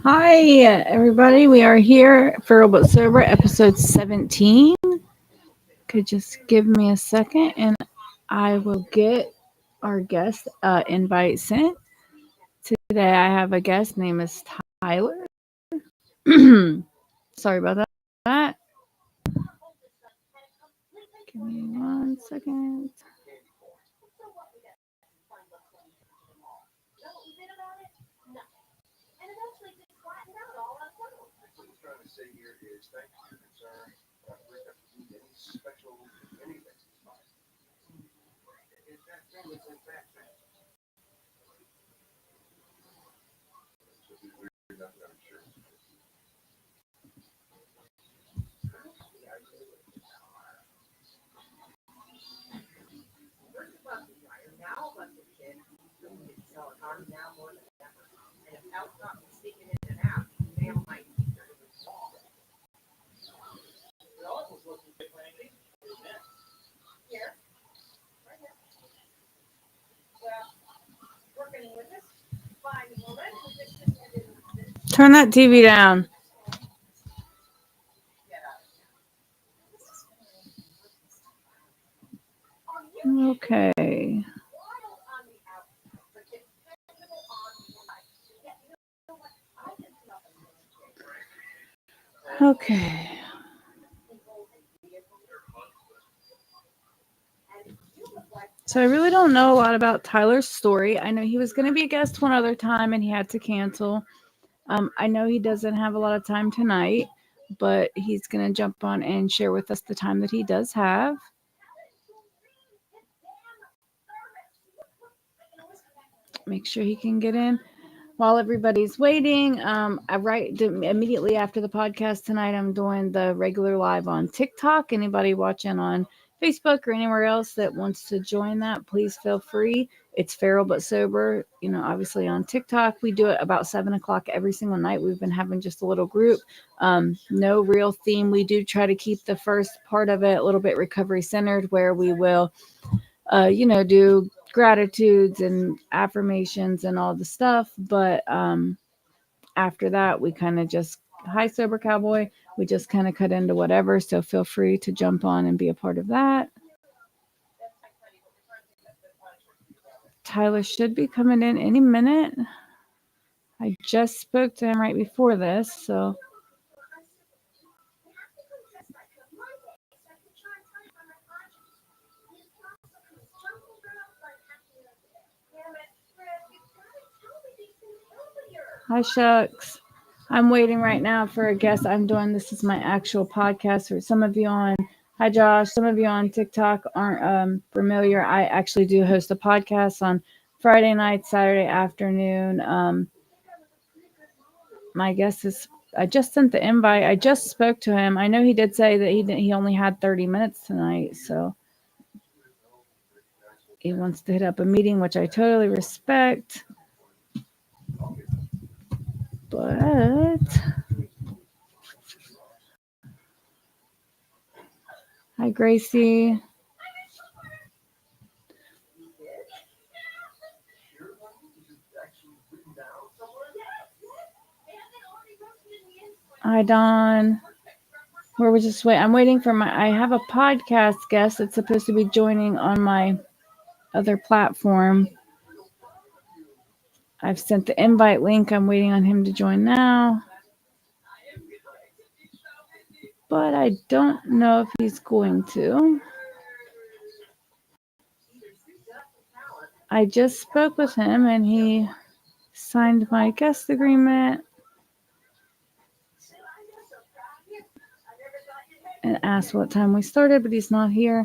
Hi, everybody. We are here for But Sober, episode 17. Could just give me a second and I will get our guest invite sent. Today I have a guest name is Tyler. Sorry about that. Give me 1 second. Turn that TV down. Okay. Okay. So I really don't know a lot about Tyler's story. I know he was going to be a guest one other time and he had to cancel. I know he doesn't have a lot of time tonight, but he's going to jump on and share with us the time that he does have. Make sure he can get in. While everybody's waiting, immediately after the podcast tonight, I'm doing the regular live on TikTok. Anybody watching on Facebook or anywhere else that wants to join that, please feel free. It's Feral But Sober. Obviously on TikTok, we do it about 7 o'clock every single night. We've been having just a little group. No real theme. We do try to keep the first part of it a little bit recovery centered, where we will, do gratitudes and affirmations and all the stuff. But after that, we kind of just, hi, Sober Cowboy. We just kind of cut into whatever. So feel free to jump on and be a part of that. Tyler should be coming in any minute. I just spoke to him right before this, so. Hi, Shucks. I'm waiting right now for a guest. This is my actual podcast. For some of you hi, Josh. Some of you on TikTok aren't familiar. I actually do host a podcast on Friday night, Saturday afternoon. My guest is, I just sent the invite. I just spoke to him. I know he did say that he only had 30 minutes tonight, so he wants to hit up a meeting, which I totally respect. But hi, Gracie. Hi, Don. Where we just wait. I'm waiting for I have a podcast guest that's supposed to be joining on my other platform. I've sent the invite link. I'm waiting on him to join now. But I don't know if he's going to. I just spoke with him and he signed my guest agreement and asked what time we started, but he's not here.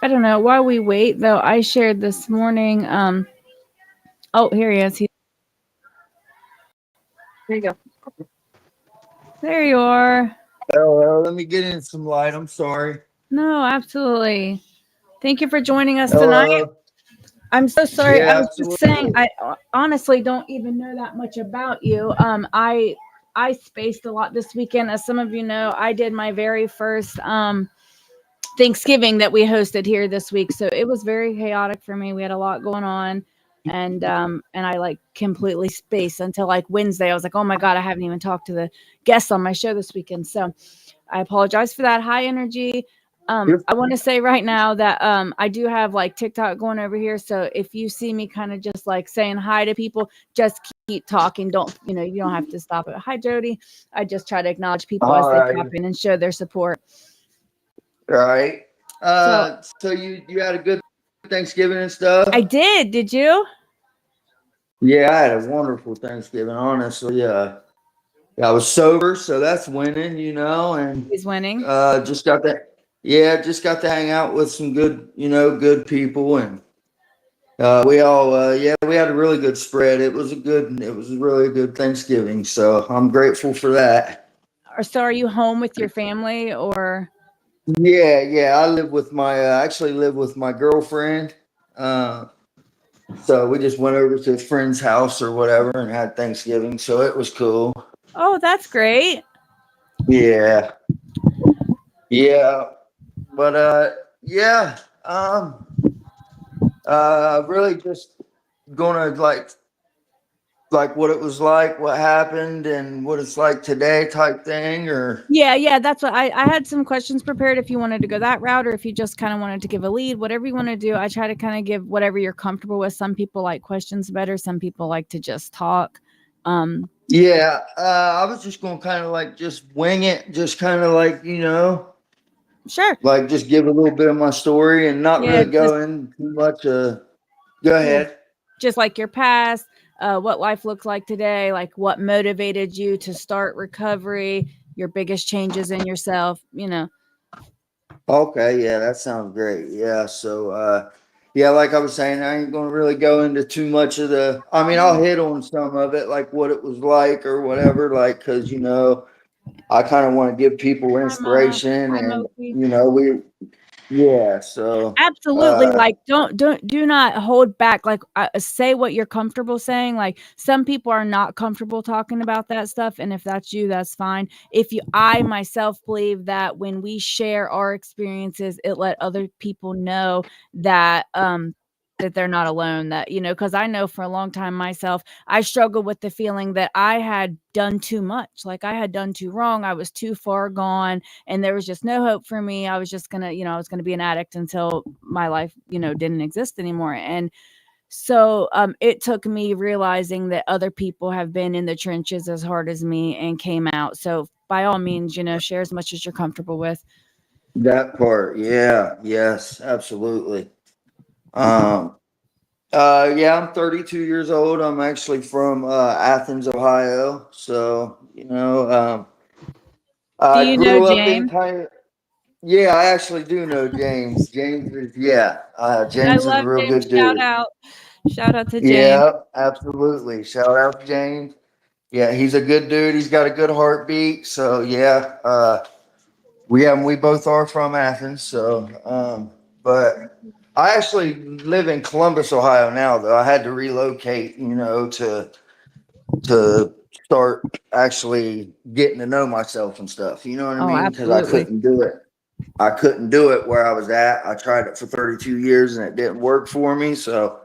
I don't know. While we wait, though, I shared this morning. Oh, here he is. There you go. There you are. Let me get in some light. I'm sorry. No, absolutely. Thank you for joining us tonight. I'm so sorry. Yeah, I was just saying, I honestly don't even know that much about you. I spaced a lot this weekend. As some of you know, I did my very first Thanksgiving that we hosted here this week. So it was very chaotic for me. We had a lot going on. And I like completely spaced until like Wednesday. I was like, oh my God, I haven't even talked to the guests on my show this weekend. So I apologize for that high energy. I want to say right now that I do have like TikTok going over here. So if you see me kind of just like saying hi to people, just keep talking. Don't, you don't have to stop it. Hi, Jody. I just try to acknowledge people as All they right. pop in and show their support. All right. So So you had a good Thanksgiving and stuff? I did. Did you? Yeah, I had a wonderful Thanksgiving, honestly. I was sober, so that's winning, and He's winning. just got that. Yeah, just got to hang out with some good, good people, and we all, we had a really good spread. It was a really good Thanksgiving. So I'm grateful for that. Or so are you home with your family or? Yeah. I live with actually live with my girlfriend. Uh, so we just went over to a friend's house or whatever and had Thanksgiving. So it was cool. Oh, that's great. Yeah. Yeah. But yeah. Really just gonna like what it was like, what happened, and what it's like today, type thing, or Yeah, that's what I had some questions prepared if you wanted to go that route or if you just kind of wanted to give a lead, whatever you want to do. I try to kind of give whatever you're comfortable with. Some people like questions better, some people like to just talk. yeah. I was just gonna kind of like just wing it, just kind of like Sure. like just give a little bit of my story and not Yeah, really go in too much. Go yeah, ahead. just like your past, what life looks like today, like what motivated you to start recovery, your biggest changes in yourself. Okay, yeah, that sounds great. Yeah, so yeah, like I was saying, I ain't gonna really go into too much of I mean, I'll hit on some of it, like what it was like or whatever, like because I kind of want to give people Hi, Mama. inspiration, Hi, and Moki. yeah, so Absolutely. Like, do not hold back. Like, say what you're comfortable saying. Like, some people are not comfortable talking about that stuff. And if that's you, that's fine. I myself believe that when we share our experiences, it let other people know that, that they're not alone, because I know for a long time myself, I struggled with the feeling that I had done too much. Like I had done too wrong. I was too far gone and there was just no hope for me. I was just gonna, I was gonna be an addict until my life, didn't exist anymore. And so it took me realizing that other people have been in the trenches as hard as me and came out. So by all means, share as much as you're comfortable with. that part, yeah, yes, absolutely. Um, yeah, I'm 32 years old. I'm actually from Athens, Ohio. So Do I you know grew up in James? kind of. Yeah, I actually do know James. James is I James is a love real James. good dude. Shout out to James. Yeah, absolutely. Shout out to James. Yeah, he's a good dude. He's got a good heartbeat. So yeah, we both are from Athens. So but I actually live in Columbus, Ohio now. Though I had to relocate, to start actually getting to know myself and stuff. You know what I Oh, mean? Because I absolutely. couldn't do it. I couldn't do it where I was at. I tried it for 32 years and it didn't work for me. So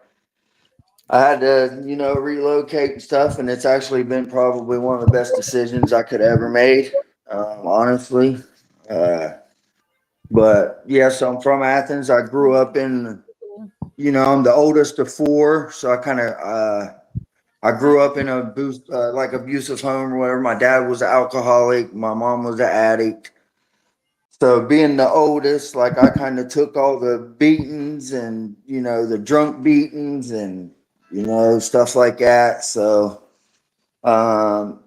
I had to, relocate and stuff. And it's actually been probably one of the best decisions I could ever made, honestly. Uh, but yeah, so I'm from Athens. I grew up in, I'm the oldest of four. So I grew up in like abusive home or whatever. My dad was an alcoholic. My mom was an addict. So being the oldest, like I kind of took all the beatings and the drunk beatings and stuff like that. So, um,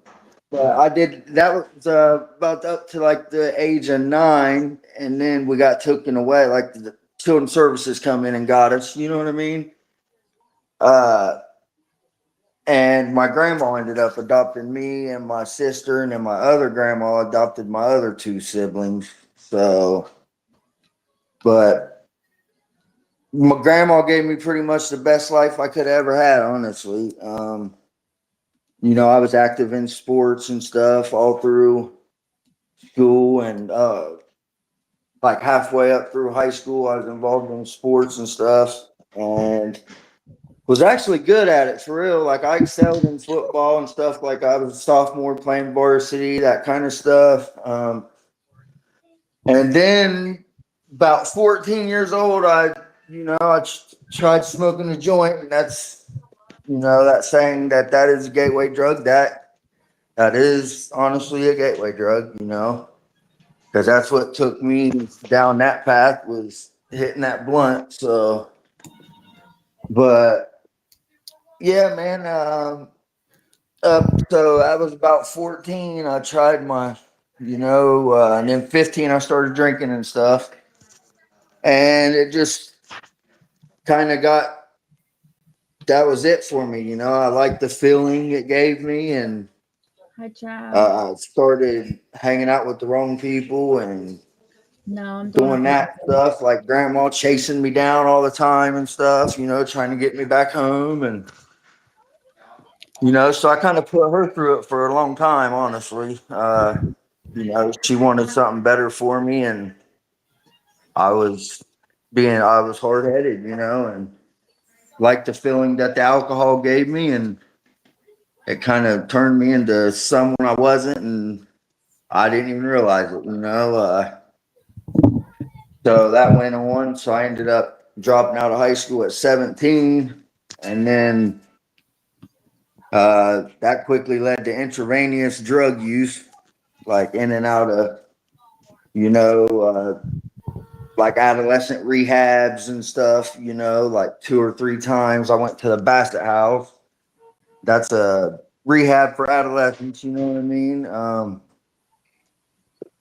but I did that was about up to like the age of 9, and then we got taken away. Like the children's services come in and got us. You know what I mean? Uh, and my grandma ended up adopting me and my sister, and then my other grandma adopted my other two siblings. So, but my grandma gave me pretty much the best life I could ever had, honestly. I was active in sports and stuff all through school, and like halfway up through high school, I was involved in sports and stuff, and was actually good at it for real. Like I excelled in football and stuff. Like I was a sophomore playing varsity, that kind of stuff. And then about 14 years old, I tried smoking a joint, and that's, that saying that is a gateway drug. That is honestly a gateway drug, because that's what took me down that path, was hitting that blunt. So, but yeah, man. So I was about 14. I tried and then 15 I started drinking and stuff, and it just kind of that was it for me. I liked the feeling it gave me, and Hi, Chad. I started hanging out with the wrong people and No, I'm doing doing it that myself. stuff, like grandma chasing me down all the time and stuff, trying to get me back home. And, so I kind of put her through it for a long time, honestly. She wanted something better for me, and I was I was hard headed, and liked the feeling that the alcohol gave me, and it kind of turned me into someone I wasn't, and I didn't even realize it. So that went on. So I ended up dropping out of high school at 17, and then that quickly led to intravenous drug use, like in and out of, you know, uh, like adolescent rehabs and stuff, like 2 or 3 times. I went to the Basset House. That's a rehab for adolescents, you know what I mean?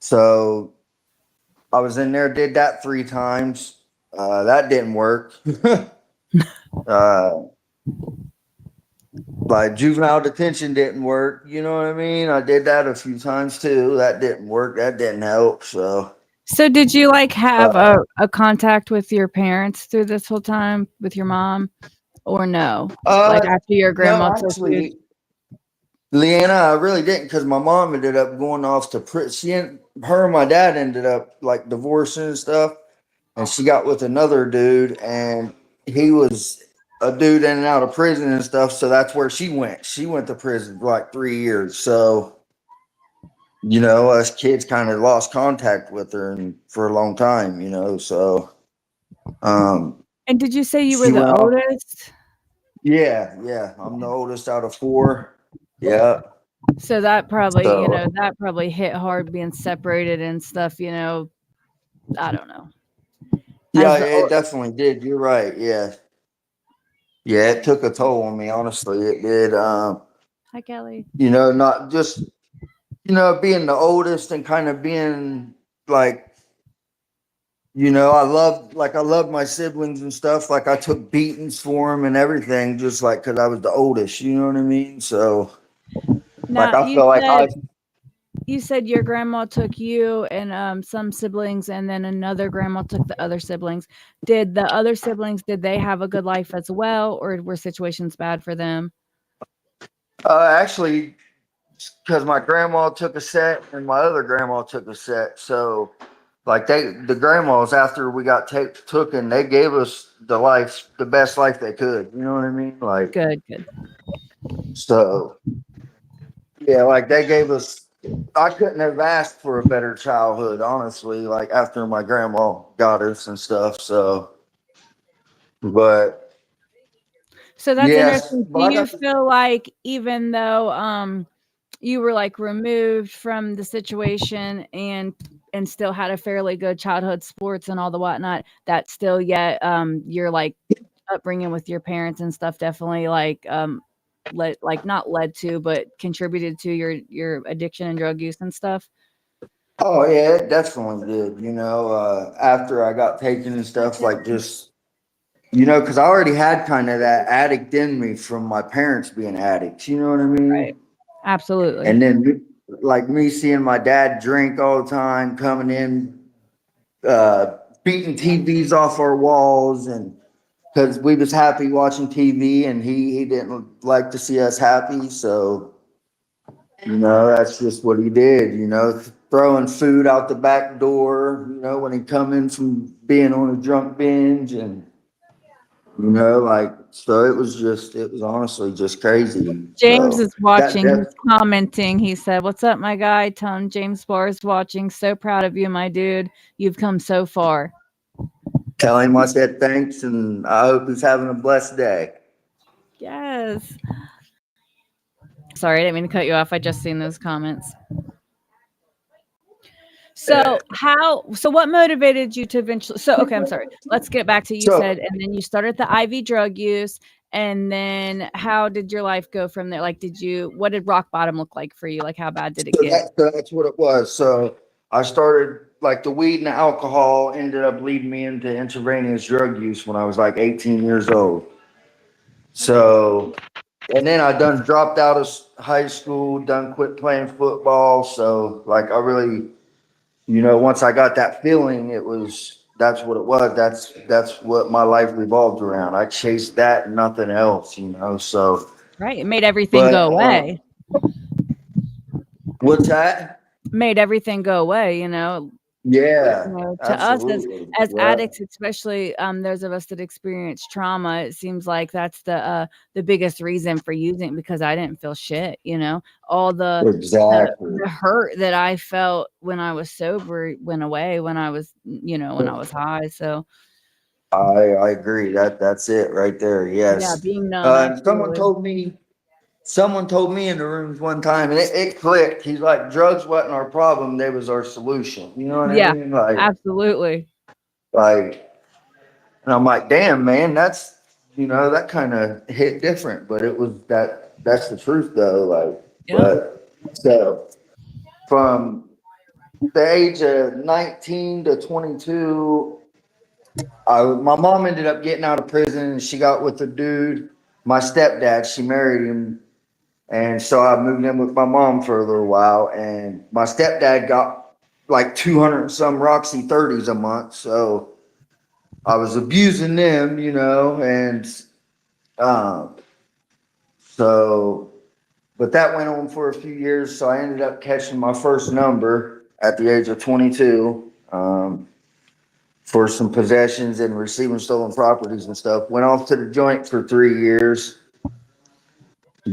So I was in there, did that 3 times. That didn't work. uh, like juvenile detention didn't work. You know what I mean? I did that a few times too. That didn't work. That didn't help. So, So did you like have uh, a contact with your parents through this whole time with your mom or no? Like uh, after your no, grandma took you? actually, Leanna, I really didn't, because my mom ended up going off to prison. Her and my dad ended up like divorcing and stuff, and she got with another dude, and he was a dude in and out of prison and stuff. So that's where she went. She went to prison for like 3 years. So, us kids kind of lost contact with her and for a long time. So um, And did you say you were she the went off. oldest? Yeah, yeah. I'm the oldest out of four. Yeah. So that probably, So that probably hit hard being separated and stuff, I don't know. yeah, As the it definitely did. You're right. Yeah. Yeah, it took a toll on me, honestly. It did. Hi, Kelly. Not just, being the oldest and kind of being like, I loved my siblings and stuff. Like I took beatings for them and everything, just like because I was the oldest. You know what I mean? So like Now I feel like you said your grandma took you and some siblings, and then another grandma took the other siblings. Did the other siblings, did they have a good life as well, or were situations bad for them? actually, because my grandma took a set and my other grandma took a set. So like the grandmas, after we got taken, they gave us the best life they could. You know what I mean? Like, Good, good. so yeah, like they gave us. I couldn't have asked for a better childhood, honestly. Like after my grandma got us and stuff. So, but So that's yes, interesting. but Do I you got. feel like even though you were like removed from the situation and still had a fairly good childhood, sports and all the whatnot, that still yet you're like upbringing with your parents and stuff definitely like not led to but contributed to your addiction and drug use and stuff? Oh yeah, it definitely did. After I got taken and stuff, like just because I already had kind of that addict in me from my parents being addicts. You know what I Right. mean? Absolutely. And then like me seeing my dad drink all the time, coming in, beating TVs off our walls, and because we was happy watching TV, and he didn't like to see us happy, so You know, that's just what he did, throwing food out the back door, when he come in from being on a drunk binge and, like, so it was honestly just crazy. James So is watching. He's that commenting. He said, "What's up, my guy?" Tell him James Barr is watching. So proud of you, my dude. You've come so far. tell him I said thanks and I hope he's having a blessed day. Yes. Sorry, I didn't mean to cut you off. I just seen those comments. So what motivated you to eventually, okay, I'm sorry. Let's get back to, you So, said, and then you started the IV drug use, and then how did your life go from there? Like, what did rock bottom look like for you? Like, how bad did it get? that's what it was. So I started like the weed and the alcohol ended up leading me into intravenous drug use when I was like 18 years old. So, and then I done dropped out of high school, done quit playing football. So like I really, once I got that feeling, that's what it was. That's what my life revolved around. I chased that and nothing else. So, Right. It made everything but go away. what's that? Made everything go away, Yeah, to us absolutely. as Yeah, addicts, especially those of us that experience trauma, it seems like that's the biggest reason for using, because I didn't feel shit, all exactly. the hurt that I felt when I was sober went away when I was, when I was high. So I agree. That's it right there. yeah, Yes. being numb, And absolutely. someone told me in the rooms one time, and it clicked. He's like, drugs wasn't our problem; they was our solution. You know what I Yeah, mean? absolutely. Like, and I'm like, damn, man, that kind of hit different, but it was that. That's the truth, though. Like, Yep. but so from the age of 19 to 22. My mom ended up getting out of prison and she got with a dude. My stepdad, she married him. And so I moved in with my mom for a little while. And my stepdad got like 200 and some Roxy 30s a month. So I was abusing them. And um, so, but that went on for a few years. So I ended up catching my first number at the age of 22. For some possessions and receiving stolen properties and stuff. Went off to the joint for 3 years.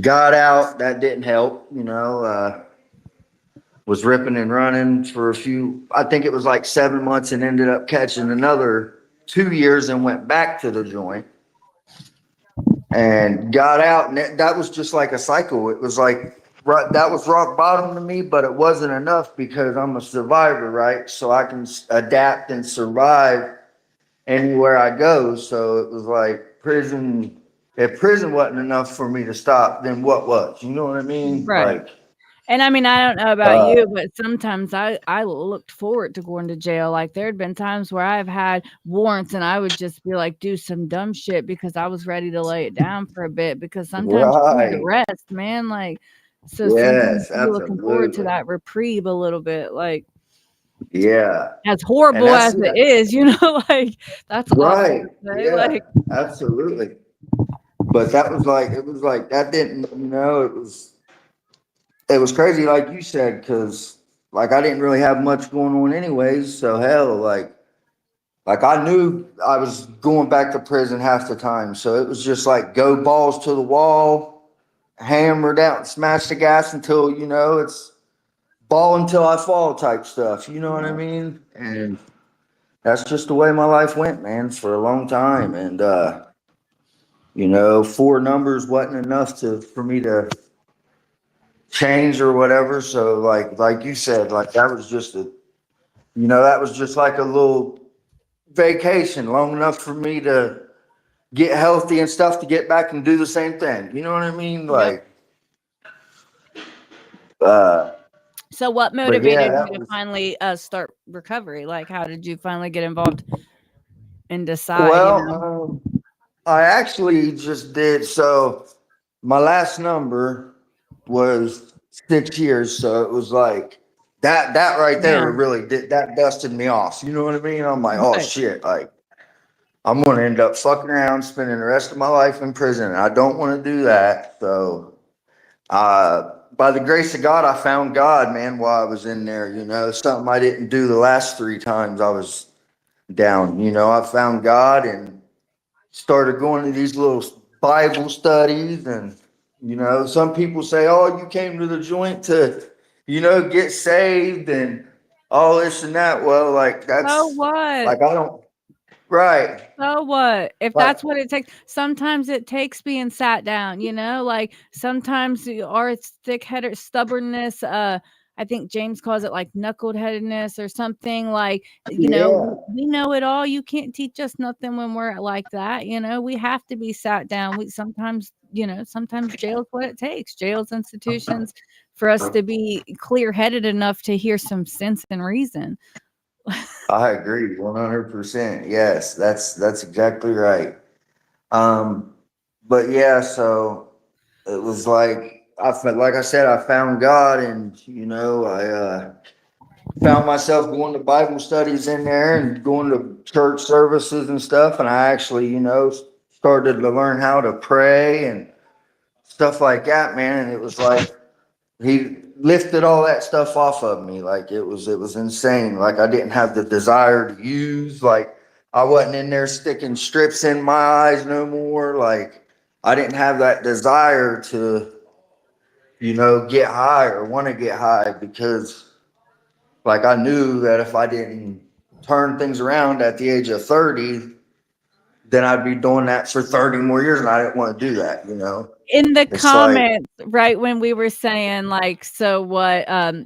Got out. That didn't help. Was ripping and running for a few. I think it was like 7 months, and ended up catching another 2 years and went back to the joint and got out. And that was just like a cycle. It was like right. That was rock bottom to me, but it wasn't enough because I'm a survivor, right? So I can adapt and survive anywhere I go. So it was like prison. If prison wasn't enough for me to stop, then what was? You know what I mean? Right. Like, And I mean, I don't know about uh, you, but sometimes I looked forward to going to jail. Like, there had been times where I've had warrants and I would just be like, do some dumb shit because I was ready to lay it down for a bit, because sometimes you need to right. rest, man. Like, so sometimes Yes, you be looking forward to absolutely. that reprieve a little bit. Like, Yeah. as And horrible that's as it is, like, that's awful right. to say. Yeah, Like, absolutely. But it was like that didn't, it was crazy, like you said, because like I didn't really have much going on anyways. So hell, like I knew I was going back to prison half the time. So it was just like go balls to the wall, hammer down, smash the gas until, it's ball until I fall type stuff. You know what I mean? And that's just the way my life went, man, for a long time. And four numbers wasn't enough for me to change or whatever. So like you said, like that was just like a little vacation long enough for me to get healthy and stuff to get back and do the same thing. You know what I mean? yep. Uh, So what but yeah, motivated you that to was, finally start recovery? Like, how did you finally get involved and decide, well, I actually just did. So my last number was 6 years. So it was like that right there Man, really that dusted me off. You know what I mean? I'm like, oh right. shit, like I'm going to end up fucking around, spending the rest of my life in prison. I don't want to do that. So, by the grace of God, I found God, man, while I was in there. Something I didn't do the last three times I was down. I found God and started going to these little Bible studies. And, some people say, oh, you came to the joint to, get saved and all this and that. Well, like, So that's what? like, I don't, right. So what? If Like, that's what it takes, sometimes it takes being sat down, like sometimes our thick headed stubbornness, I think James calls it like knuckled headedness or something like, yeah, we know it all. You can't teach us nothing when we're like that. We have to be sat down. We sometimes, sometimes jail's what it takes, jails, institutions for us to be clear headed enough to hear some sense and reason. I agree 100%. Yes, that's exactly right. Um, but yeah, so it was like I felt like I said, I found God, and I found myself going to Bible studies in there and going to church services and stuff, and I actually, started to learn how to pray and stuff like that, man. And it was like he lifted all that stuff off of me. Like it was insane. Like I didn't have the desire to use. Like I wasn't in there sticking strips in my eyes no more. Like I didn't have that desire to, get high or want to get high, because like I knew that if I didn't turn things around at the age of 30, then I'd be doing that for 30 more years, and I didn't want to do that. In the It's like, comments, right when we were saying like, so what, I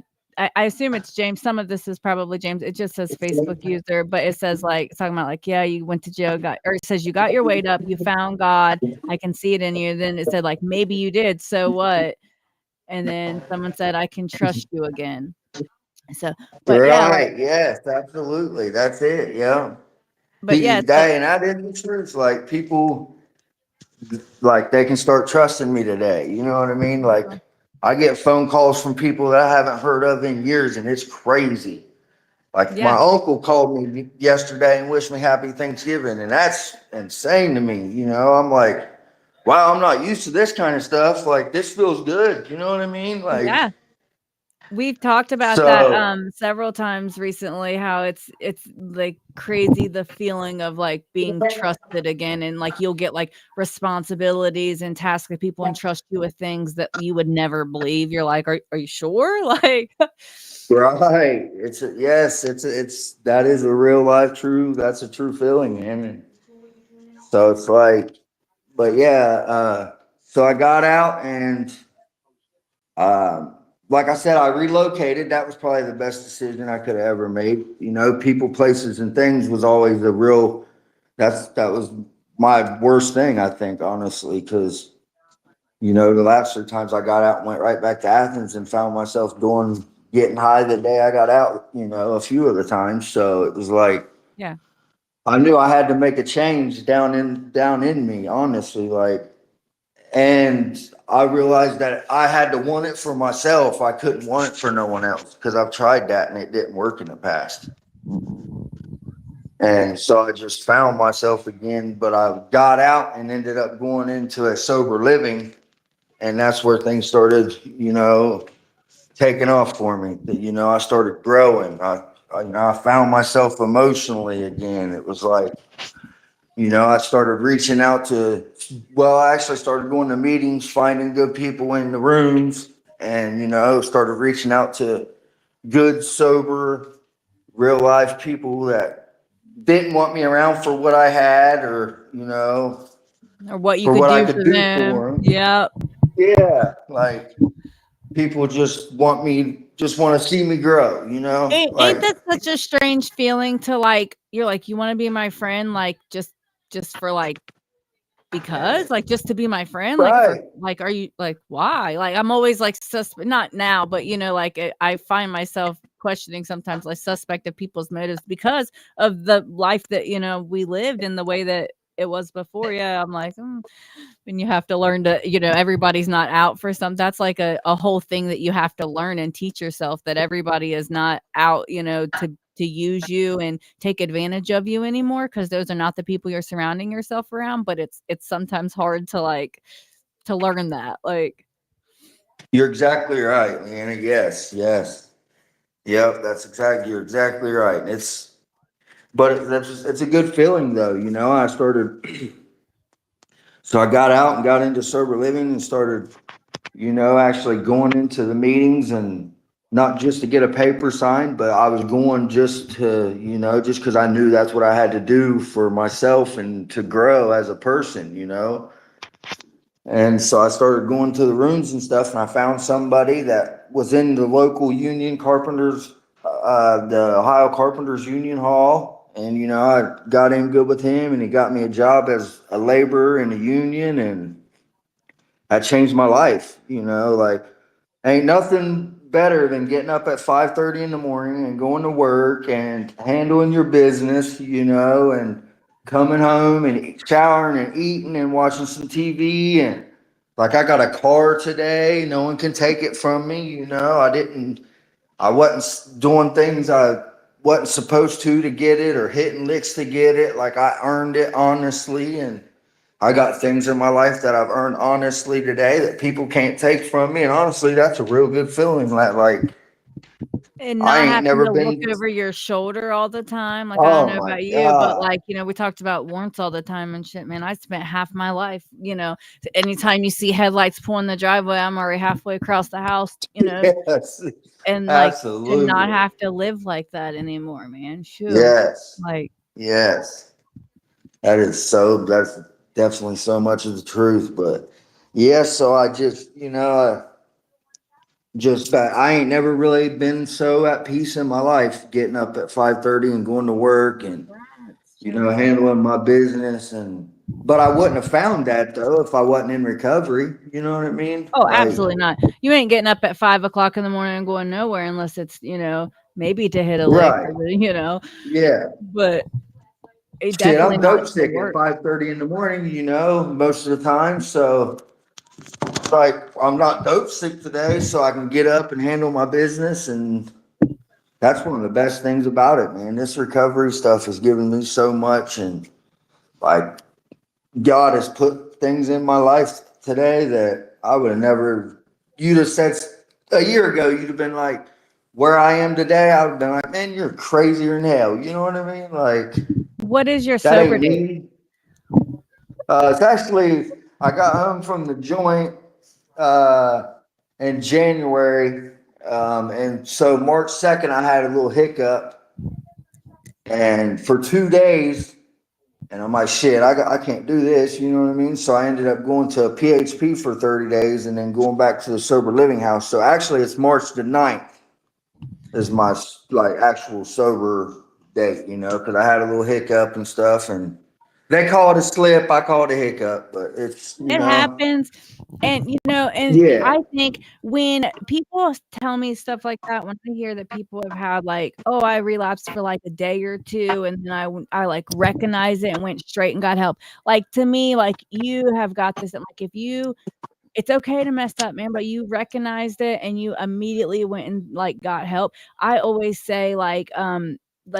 assume it's James. Some of this is probably James. It just says Facebook user, but it says like it's talking about like, yeah, you went to jail, or it says you got your weight up, you found God. I can see it in you. Then it said like maybe you did. So what? And then someone said I can trust you again. So, but yeah, like, right, yes, absolutely. That's it. Yeah. but yeah, so And that is the truth. Like people, like they can start trusting me today. You know what I mean? Like I get phone calls from people that I haven't heard of in years, and it's crazy. Like my yeah, uncle called me yesterday and wished me happy Thanksgiving, and that's insane to me. I'm like, wow, I'm not used to this kind of stuff. Like this feels good. You know what I mean? Like, yeah. We've talked about that so several times recently, how it's like crazy the feeling of like being trusted again, and like you'll get like responsibilities and tasks with people and trust you with things that you would never believe. You're like, are you sure? Like, right. It's that is a real life true. That's a true feeling, man. And so it's like, but yeah, so I got out and, um, like I said, I relocated. That was probably the best decision I could have ever made. People, places, and things was always a real, that was my worst thing, I think, honestly, because, the last three times I got out and went right back to Athens and found myself getting high the day I got out, a few of the times. So it was like, yeah, I knew I had to make a change down in me, honestly. Like, and I realized that I had to want it for myself. I couldn't want it for no one else, because I've tried that and it didn't work in the past. And so I just found myself again, but I got out and ended up going into a sober living. And that's where things started, taking off for me. I started growing. I found myself emotionally again. It was like, I started reaching out to, well, I actually started going to meetings, finding good people in the rooms, and, started reaching out to good, sober, real life people that didn't want me around for what I had, or, or what you for could what I do could for do them. for them. Yep. Yeah. Like people just want to see me grow, Ain't like, that such a strange feeling to like? You're like, you want to be my friend, like just for like because like just to be my friend, like for right. like, are you like why? Like I'm always like not now, but like I find myself questioning sometimes, like suspect of people's motives because of the life that we lived in the way that it was before. Yeah, I'm like, and you have to learn to, everybody's not out for some. That's like a whole thing that you have to learn and teach yourself, that everybody is not out, to use you and take advantage of you anymore, because those are not the people you're surrounding yourself around. But it's sometimes hard to like to learn that. Like, You're exactly right, man. Yes, yes. Yep, you're exactly right. It's a good feeling though, you know. So I got out and got into sober living and started, you know, actually going into the meetings, and not just to get a paper signed, but I was going just to, you know, just because I knew that's what I had to do for myself and to grow as a person, you know. And so I started going to the rooms and stuff, and I found somebody that was in the local union carpenters, the Ohio Carpenters Union Hall. And, you know, I got in good with him, and he got me a job as a laborer in the union, and that changed my life, you know, like ain't nothing better than getting up at 5:30 in the morning and going to work and handling your business, you know, and coming home and showering and eating and watching some TV. And like I got a car today, no one can take it from me, you know. I wasn't doing things I wasn't supposed to get it, or hitting licks to get it. Like I earned it honestly. And I got things in my life that I've earned honestly today that people can't take from me. And honestly, that's a real good feeling. That like And I not ain't having never to look been. over your shoulder all the time. Like, I don't Oh know my about you, but, God. like, we talked about warrants all the time and shit, man. I spent half my life, anytime you see headlights pulling the driveway, I'm already halfway across the house, Yes, and, like, to not absolutely. have to live like that anymore, man. Shoo. Yes, Like, yes. That's definitely so much of the truth. But yes, so I just, you know, just I ain't never really been so at peace in my life, getting up at 5:30 and going to work, and congrats, you Joe. know, handling my business. And but I wouldn't have found that though if I wasn't in recovery. You know what I mean? Oh, Like, absolutely not. You ain't getting up at 5 o'clock in the morning and going nowhere unless it's, maybe to hit a lick right. or, Yeah. but it Shit, definitely I'm not dope to sick at work. 5:30 in the morning, you know, most of the time. So it's like I'm not dope sick today, so I can get up and handle my business. And that's one of the best things about it, man. This recovery stuff has given me so much. And like God has put things in my life today that I would have never, you'd have said a year ago, you'd have been like, where I am today, I would have been like, man, you're crazier than hell. You know what I mean? Like, What is your that sober ain't date? me. It's actually, I got home from the joint uh, in January. And so March 2nd, I had a little hiccup. And for 2 days, and I'm like, shit, I can't do this. You know what I mean? So I ended up going to a PHP for 30 days and then going back to the sober living house. So actually, it's March the 9th is my like actual sober date, you know, because I had a little hiccup and stuff. And they call it a slip. I call it a hiccup, but it's, you It know, happens. And, and yeah. I think when people tell me stuff like that, when I hear that people have had like, oh, I relapsed for like a day or two, and then I like recognize it and went straight and got help. Like to me, like you have got this. And like if you it's okay to mess up, man, but you recognized it and you immediately went and like got help. I always say like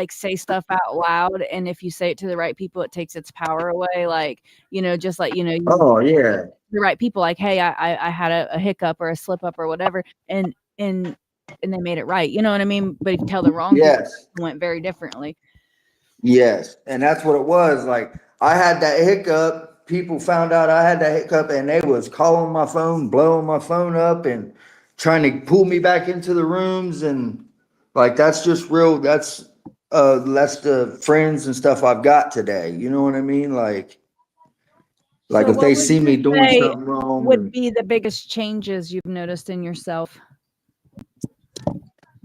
say stuff out loud, and if you say it to the right people, it takes its power away. Like, just like you Oh, yeah. the right people, like, hey, I had a hiccup or a slip up or whatever, and they made it right. You know what I mean? But if you tell the wrong people, Yes. it went very differently. Yes, and that's what it was. Like I had that hiccup. People found out I had that hiccup, and they was calling my phone, blowing my phone up, and trying to pull me back into the rooms. And like that's just real. That's the friends and stuff I've got today. You know what I mean? Like So if what they would see you me doing say something wrong, would and be the biggest changes you've noticed in yourself?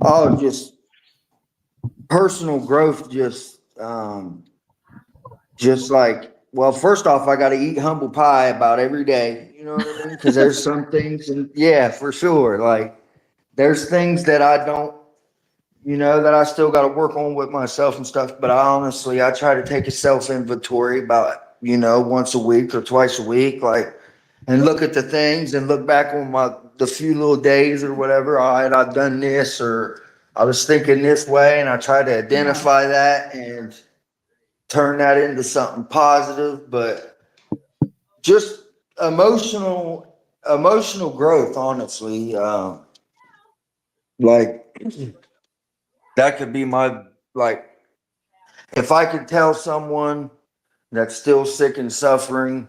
oh, just personal growth, just like, well, first off, I got to eat humble pie about every day. You know what I mean? Because there's some things, and yeah, for sure. Like there's things that I don't, you know, that I still got to work on with myself and stuff. But I try to take a self inventory about, you know, once a week or twice a week, like, and look at the things and look back on the few little days or whatever. All right, I've done this, or I was thinking this way, and I try to Yeah. identify that and turn that into something positive. But just emotional. emotional growth, honestly. Like that could be my, like, if I could tell someone that's still sick and suffering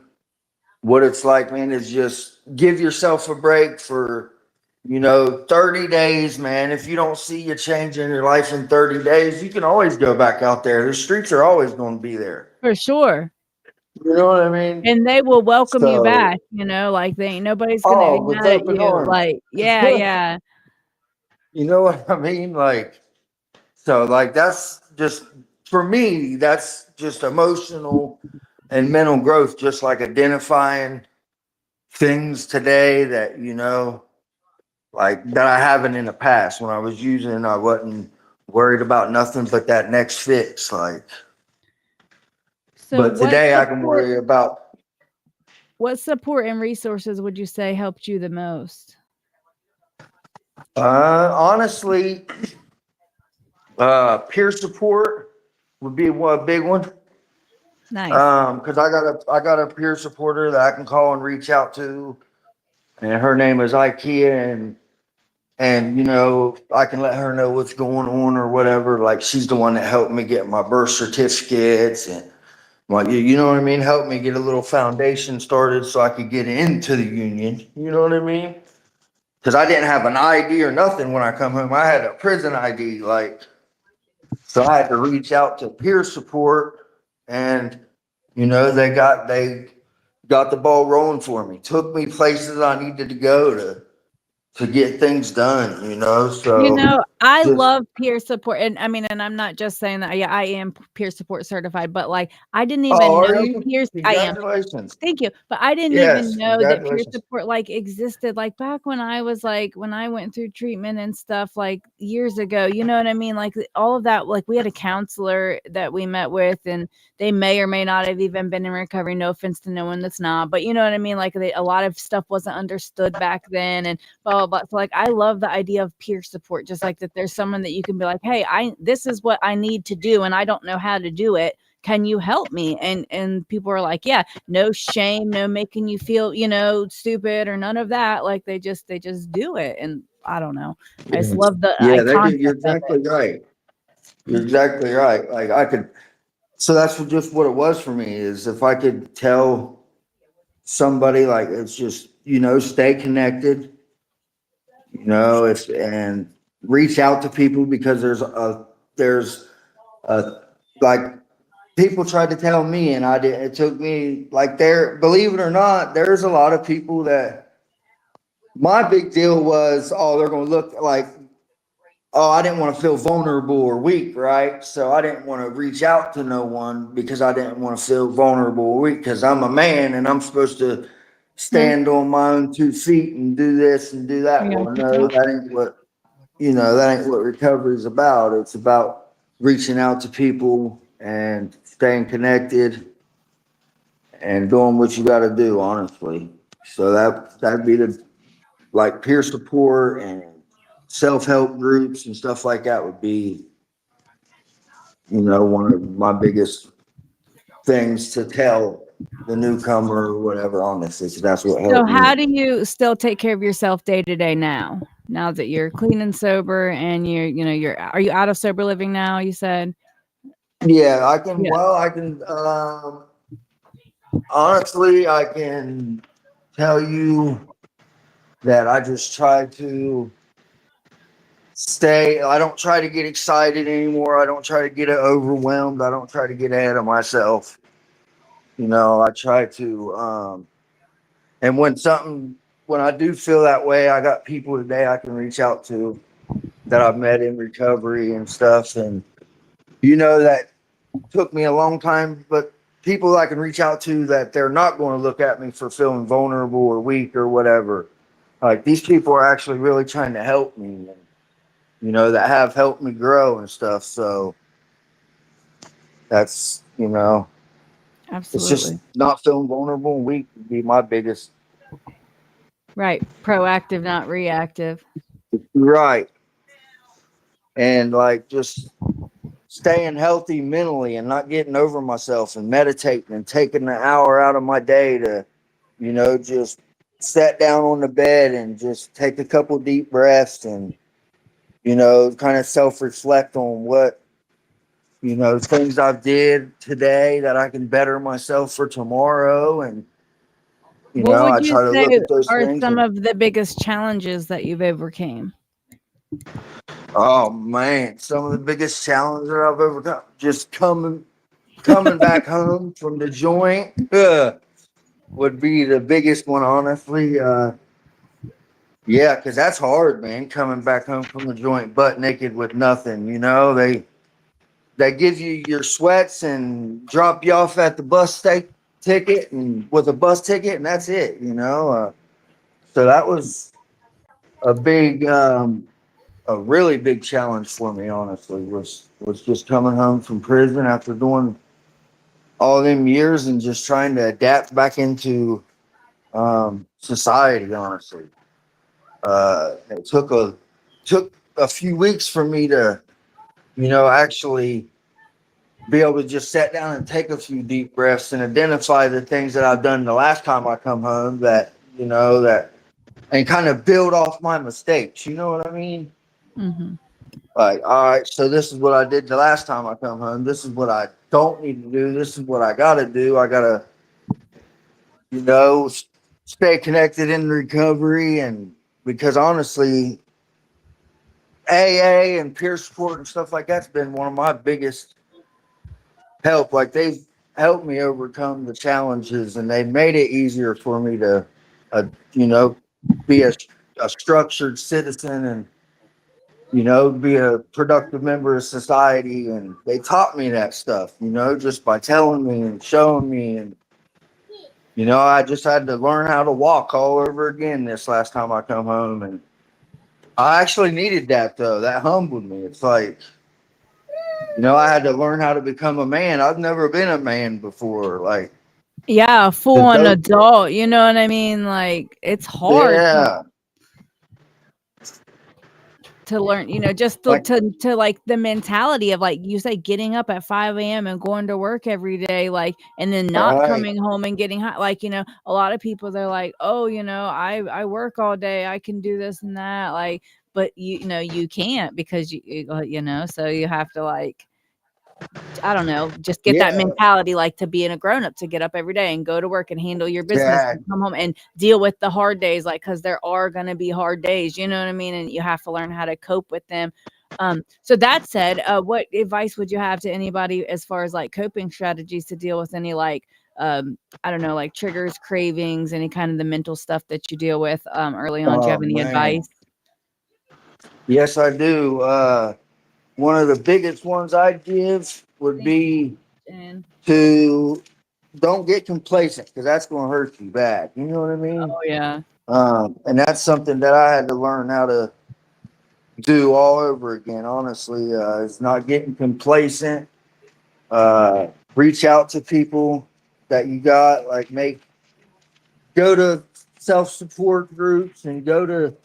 what it's like, man, is just give yourself a break for, 30 days, man. If you don't see a change in your life in 30 days, you can always go back out there. The streets are always going to be there. For sure. You know what I mean? And they will welcome you So, back, like they ain't nobody's gonna oh, be with mad at open you. arms. Like, yeah, yeah. You know what I mean? Like, so, like, that's just, for me, that's just emotional and mental growth, just like identifying things today that, like that I haven't in the past. When I was using, I wasn't worried about nothing but that next fix. Like, So but today I can worry about, what support and resources would you say helped you the most? honestly, peer support would be a big one. Nice. Because I got a peer supporter that I can call and reach out to, and her name is IKEA, and I can let her know what's going on or whatever. Like, she's the one that helped me get my birth certificates and, well, you know what I mean? Help me get a little foundation started so I could get into the union. You know what I mean? Because I didn't have an ID or nothing when I come home. I had a prison ID, like, so I had to reach out to peer support, and they got the ball rolling for me. Took me places I needed to go to get things done. So I just, love peer support, and I mean, and I'm not just saying that. Yeah, I am peer support certified, but like, I didn't oh, even are know you? peers. I am. Congratulations! Thank you. But I didn't even Yes, know that peer congratulations. support like existed like back when I was like when I went through treatment and stuff like years ago. You know what I mean? Like all of that, like we had a counselor that we met with, and they may or may not have even been in recovery. No offense to no one that's not, but you know what I mean? Like a lot of stuff wasn't understood back then, and blah blah blah. So like I love the idea of peer support, just like that there's someone that you can be like, hey, I this is what I need to do and I don't know how to do it. Can you help me? And people are like, yeah, no shame, no making you feel, stupid or none of that. Like they just do it. And I don't know. I just Yes. love the Yeah, they do. You're concept of it. exactly right. You're exactly right. Like, I could, so that's just what it was for me, is if I could tell somebody, like, it's just, stay connected, if, and reach out to people, because there's a, like, people tried to tell me, and I did, it took me, like, believe it or not, there's a lot of people that, my big deal was, oh, they're going to look like, oh, I didn't want to feel vulnerable or weak, right? So I didn't want to reach out to no one because I didn't want to feel vulnerable or weak, because I'm a man and I'm supposed to No, stand on my own 2 feet and do this and do I that. got Well, you, no, pal. that ain't what recovery is about. It's about reaching out to people and staying connected and doing what you got to do, honestly. So that'd be the, like, peer support and self-help groups and stuff like that would be, one of my biggest things to tell the newcomer or whatever on this. That's what So helped how me. do you still take care of yourself day to day now? Now that you're clean and sober and are you out of sober living now, you said? Yeah, I can, Yeah. well, honestly, I can tell you that I just try to I don't try to get excited anymore. I don't try to get overwhelmed. I don't try to get ahead of myself. I try to, and when I do feel that way, I got people today I can reach out to that I've met in recovery and stuff. And, that took me a long time, but people I can reach out to that they're not going to look at me for feeling vulnerable or weak or whatever. Like, these people are actually really trying to help me, and, that have helped me grow and stuff. So that's, it's just Absolutely. not feeling vulnerable and weak would be my biggest. Right. Proactive, not reactive. Right. And, like, just staying healthy mentally and not getting over myself and meditating and taking an hour out of my day to, just sat down on the bed and just take a couple deep breaths and, kind of self reflect on what, things I've did today that I can better myself for tomorrow. And, What would I you try to say look at those are things some and, of the biggest challenges that you've overcame? oh man, some of the biggest challenges that I've overcome, just coming back home from the joint, would be the biggest one, honestly. Yeah, because that's hard, man. Coming back home from the joint butt naked with nothing, they give you your sweats and drop you off at the ticket and with a bus ticket, and that's it. So that was a a really big challenge for me, honestly. Was just coming home from prison after doing all them years and just trying to adapt back into society. Honestly, it took a few weeks for me to, actually be able to just sit down and take a few deep breaths and identify the things that I've done the last time I come home that, that and kind of build off my mistakes. You know what I mean? Hmm. Like, all right, so this is what I did the last time I come home. This is what I don't need to do. This is what I got to do. I got to, you know, stay connected in recovery. And because honestly, AA and peer support and stuff like that's been one of my biggest help. Like they've helped me overcome the challenges and they've made it easier for me to, uh, you know, be a structured citizen and, be a productive member of society. And they taught me that stuff, just by telling me and showing me. And, I just had to learn how to walk all over again this last time I come home. And I actually needed that though. That humbled me. It's like, I had to learn how to become a man. I've never been a man before. Like, Yeah, full to on go, adult. You know what I mean? Like it's hard yeah, to learn. Just like, to like the mentality of like you say, getting up at 5 a.m. and going to work every day, like, and then not right. coming home and getting hot. Like a lot of people they're like, oh, I work all day, I can do this and that, like, but you can't because so you have to like I don't know, just get that Yeah, mentality like to being a grown up, to get up every day and go to work and handle your business yeah, and come home and deal with the hard days, like, because there are going to be hard days, you know what I mean? And you have to learn how to cope with them. So that said, what advice would you have to anybody as far as like coping strategies to deal with any like, I don't know, like triggers, cravings, any kind of the mental stuff that you deal with early on? Do you oh have any man. advice? Yes, I do. One of the biggest ones I'd give would Thank be you, Jen. to don't get complacent because that's going to hurt you bad. You know what I mean? Oh, yeah. And that's something that I had to learn how to do all over again. Honestly, is not getting complacent. Reach out to people that you got, like go to self support groups and go to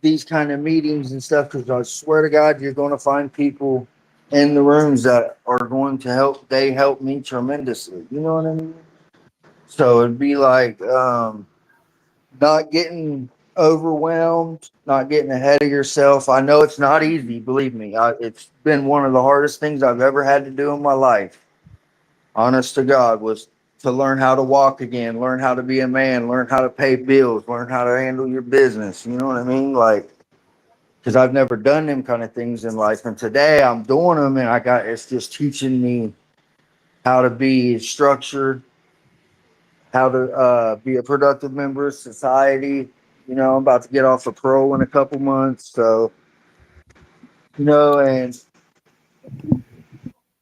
these kind of meetings and stuff because I swear to God, you're going to find people in the rooms that are going to help. They help me tremendously. You know what I mean? So it'd be like not getting overwhelmed, not getting ahead of yourself. I know it's not easy, believe me. It's been one of the hardest things I've ever had to do in my life. Honest to God, was to learn how to walk again, learn how to be a man, learn how to pay bills, learn how to handle your business. You know what I mean? Like, because I've never done them kind of things in life. And today I'm doing them, and it's just teaching me how to be structured, how to be a productive member of society. I'm about to get off of parole in a couple months. So, and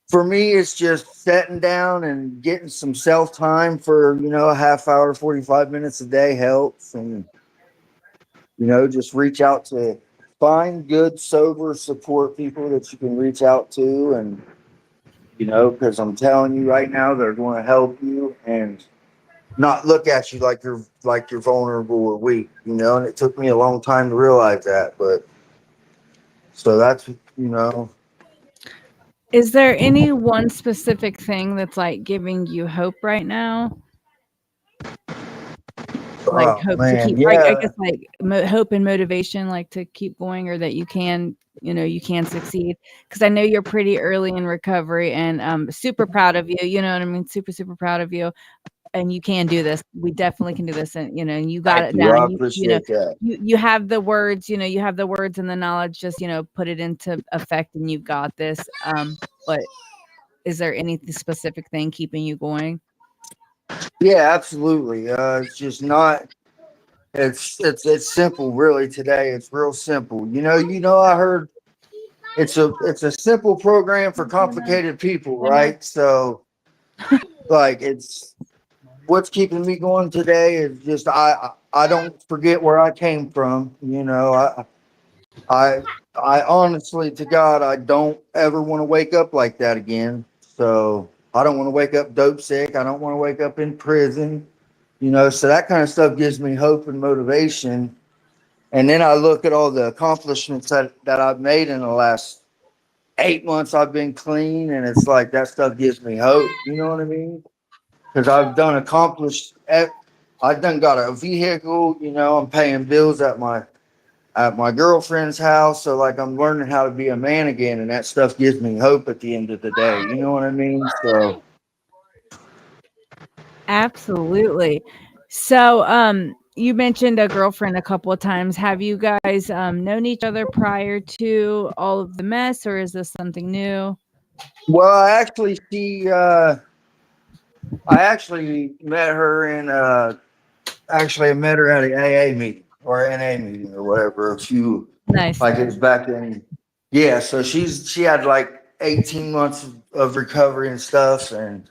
for me, it's just sitting down and getting some self time for, a half hour, 45 minutes a day helps. And, just reach out to find good, sober support people that you can reach out to. And, because I'm telling you right now, they're going to help you and not look at you like you're vulnerable or weak, and it took me a long time to realize that. But so that's Is there any one specific thing that's like giving you hope right now? like Oh hope to man, keep, I yeah. guess like hope and motivation, like to keep going, or that you can, you can succeed. Because I know you're pretty early in recovery, and super proud of you. You know what I mean? Super, super proud of you. And you can do this. We definitely can do this. And and you got Thank it you. I down. You appreciate that. you have the words. You have the words and the knowledge. Just put it into effect, and you've got this. But is there any specific thing keeping you going? Yeah, absolutely. It's just not. It's simple, really. Today, it's real simple. I heard it's a simple program for complicated people, right? So, like, it's what's keeping me going today is just I don't forget where I came from. I I honestly to God I don't ever want to wake up like that again. So I don't want to wake up dope sick. I don't want to wake up in prison. So that kind of stuff gives me hope and motivation. And then I look at all the accomplishments that I've made in the last 8 months. I've been clean, and it's like that stuff gives me hope. You know what I mean? Because I've done got a vehicle. I'm paying bills at my girlfriend's house. So like I'm learning how to be a man again, and that stuff gives me hope at the end of the day. You know what I mean? So Absolutely. So, you mentioned a girlfriend a couple of times. Have you guys known each other prior to all of the mess, or is this something new? well, I actually met her I met her at an AA meeting or an NA meeting or whatever. Nice. Like it was back then. Yeah, so she had like 18 months of recovery and stuff, and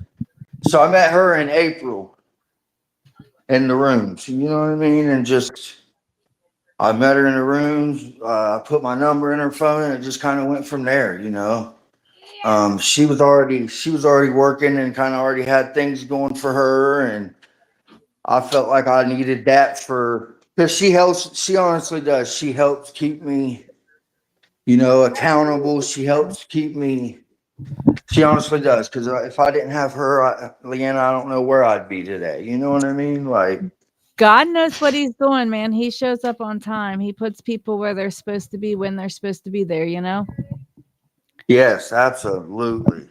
so I met her in April in the rooms. You know what I mean? And just I met her in the rooms. I put my number in her phone, and it just kind of went from there. She was already working and kind of already had things going for her, and I felt like I needed that because she helps. She honestly does. She helps keep me, accountable. She helps keep me. She honestly does. Because if I didn't have her, Leanna, I don't know where I'd be today. You know what I mean? Like, God knows what he's doing, man. He shows up on time. He puts people where they're supposed to be when they're supposed to be there. yes, absolutely.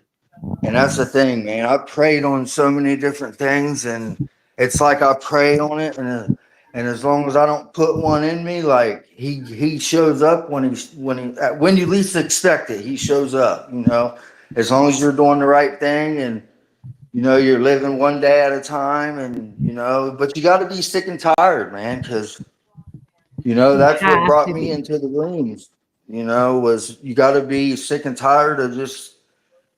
And that's the thing, man. I prayed on so many different things, and it's like I pray on it, and as long as I don't put one in me, like he shows up when you least expect it, he shows up. As long as you're doing the right thing, and you're living one day at a time, and but you got to be sick and tired, man, because You that's what have brought to me be. into the rooms. Was you got to be sick and tired of just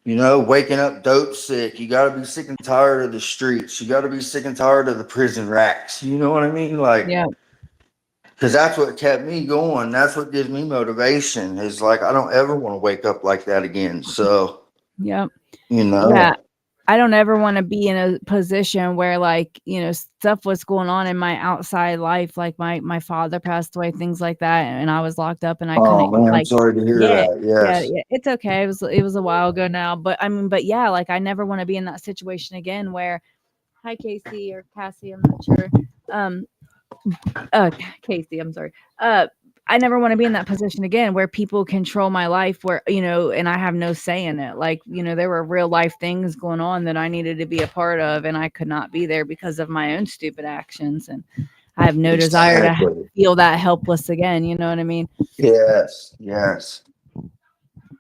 waking up dope sick. You got to be sick and tired of the streets. You got to be sick and tired of the prison racks. You know what I mean? Like, Yeah. because that's what kept me going. That's what gives me motivation. Is like I don't ever want to wake up like that again. So, Yep. you Yeah. know, I don't ever want to be in a position where like, stuff was going on in my outside life. Like my father passed away, things like that. And I was locked up and I oh couldn't man, I'm like, sorry to hear yeah, that. yeah, Yes. yeah. It's okay. It was a while ago now, but I mean, but yeah, like I never want to be in that situation again where, hi Casey or Cassie, I'm not sure. Um, uh Casey, I'm sorry. I never want to be in that position again where people control my life where, and I have no say in it. Like, there were real life things going on that I needed to be a part of and I could not be there because of my own stupid actions. And I have no desire to Exactly. feel that helpless again. You know what I mean? Yes. Yes.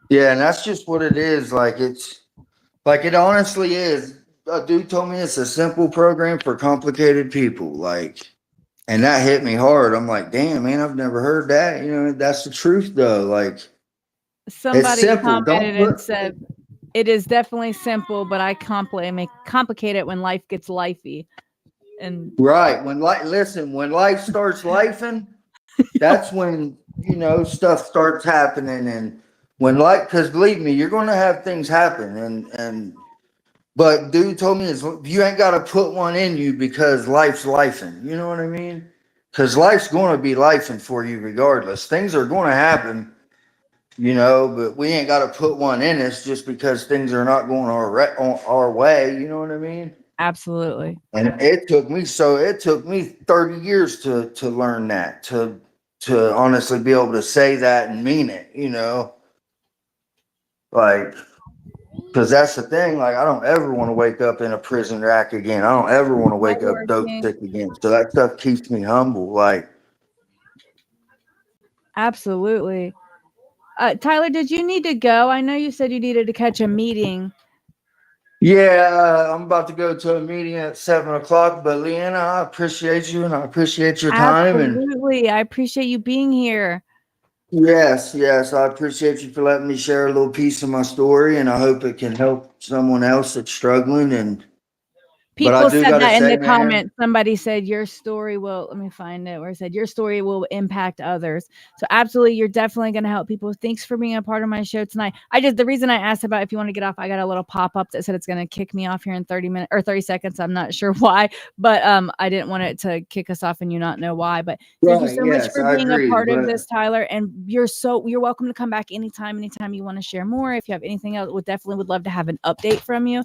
Yeah, and that's just what it is. Like it honestly is. A dude told me it's a simple program for complicated people. Like, and that hit me hard. I'm like, damn, man, I've never heard that. That's the truth though. Like, it's Somebody simple. Don't commented and put said, it is definitely simple, but I complicate it when life gets lifey. And right when life starts lifing, that's when stuff starts happening, and because believe me, you're going to have things happen, and but dude told me is you ain't got to put one in you because life's lifing. You know what I mean? Because life's going to be lifing for you regardless. Things are going to happen, but we ain't got to put one in us just because things are not going on our way. You know what I mean? Absolutely. And it took me 30 years to learn that, to honestly be able to say that and mean it, like, because that's the thing. Like, I don't ever want to wake up in a prison rack again. I don't ever want to wake up dope Networking. sick again. So that stuff keeps me humble. Like, Absolutely. Tyler, did you need to go? I know you said you needed to catch a meeting. yeah, I'm about to go to a meeting at 7 o'clock. But Leanna, I appreciate you and I appreciate your time. And Absolutely. I appreciate you being here. yes, I appreciate you for letting me share a little piece of my story. And I hope it can help someone else that's struggling. But I People do said got to that in say, the man, comments. Somebody said your story will, let me find it, where it said your story will impact others. So absolutely, you're definitely going to help people. Thanks for being a part of my show tonight. The reason I asked about if you want to get off, I got a little pop-up that said it's going to kick me off here in 30 minutes or 30 seconds. I'm not sure why, but I didn't want it to kick us off and you not know why. But thank you right, so much yes, for I being a agree. part of But this, Tyler. And you're welcome to come back anytime you want to share more. If you have anything else, definitely would love to have an update from you,